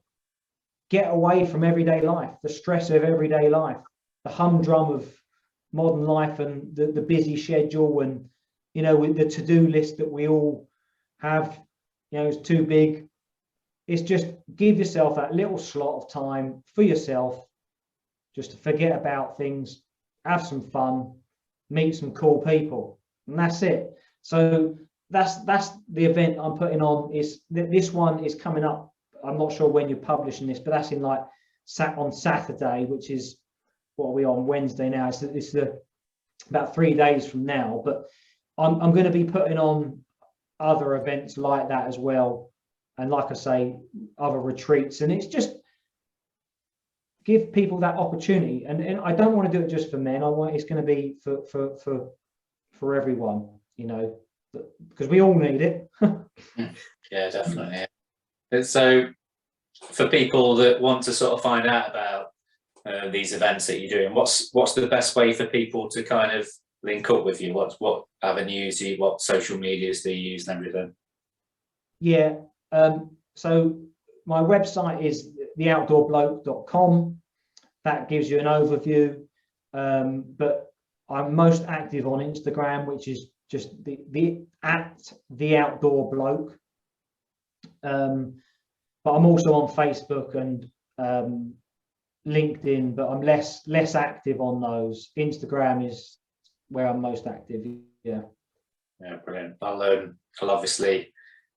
get away from everyday life, the stress of everyday life, the humdrum of modern life, and the busy schedule, and, you know, with the to-do list that we all have, you know, is too big. It's just give yourself that little slot of time for yourself, just to forget about things, have some fun, meet some cool people, and that's it. So that's the event I'm putting on. This one is coming up. I'm not sure when you're publishing this, but that's in like on Saturday, which is, what are we on, Wednesday now? It's about 3 days from now. But I'm going to be putting on other events like that as well, and like I say, other retreats, and it's just give people that opportunity. And I don't want to do it just for men. It's going to be for everyone, you know, because we all need it. Yeah, definitely. And so for people that want to sort of find out about these events that you're doing, what's the best way for people to kind of link up with you? What avenues what social medias do you use and everything? Yeah, so my website is theoutdoorbloke.com. That gives you an overview, but I'm most active on Instagram, which is just the Outdoor Bloke. But I'm also on Facebook and LinkedIn, but I'm less active on those. Instagram is where I'm most active. Yeah. Yeah, brilliant. I'll obviously,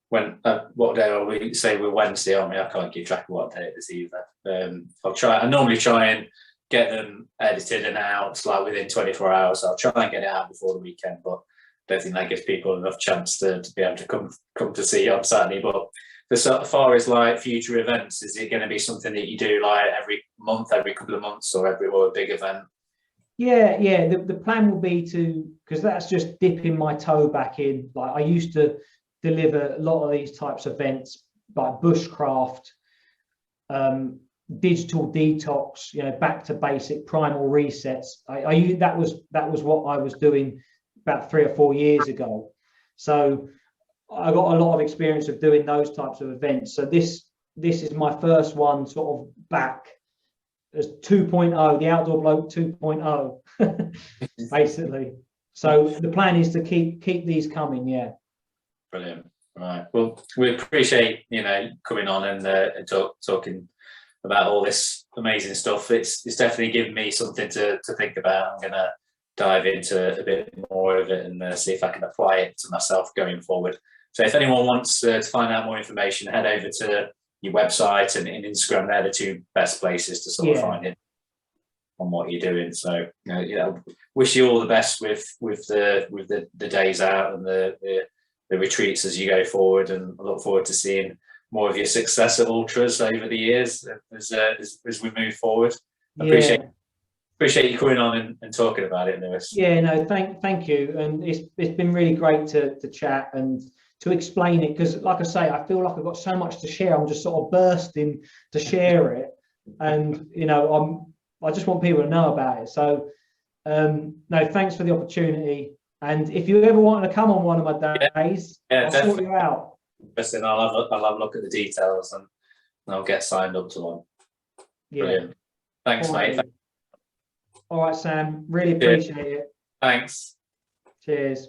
when what day are we? Say we're Wednesday, aren't we? I can't keep track of what day it is either. I normally try and get them edited and out like within 24 hours. So I'll try and get it out before the weekend, but I don't think that gives people enough chance to be able to come to see you on Saturday. But as far as like future events, is it going to be something that you do like every month, every couple of months, or a big event? Yeah. The plan will be to, because that's just dipping my toe back in. Like I used to deliver a lot of these types of events, like bushcraft, digital detox, back to basic primal resets. That was what I was doing about 3 or 4 years ago. So I got a lot of experience of doing those types of events. So this is my first one sort of back as 2.0, the Outdoor Bloke 2.0, basically. So the plan is to keep these coming. Yeah. Brilliant. Right. Well, we appreciate coming on and talking about all this amazing stuff. It's definitely given me something to think about. I'm gonna dive into a bit more of it and see if I can apply it to myself going forward. So if anyone wants to find out more information, head over to your website and Instagram. They're the two best places to sort of find it on what you're doing. So wish you all the best with the days out and the retreats as you go forward, and I look forward to seeing more of your success at ultras over the years as we move forward. Appreciate you coming on and talking about it, Lewis. Yeah, no, thank you, and it's been really great to chat and to explain it, because like I say, I feel like I've got so much to share. I'm just sort of bursting to share it, and I just want people to know about it. So no, thanks for the opportunity, and if you ever want to come on one of my days, I'll sort you out. Listen, I'll have a look at the details and I'll get signed up to one. Brilliant. Thanks, mate. All right, Sam. Really appreciate it. Thanks. Cheers.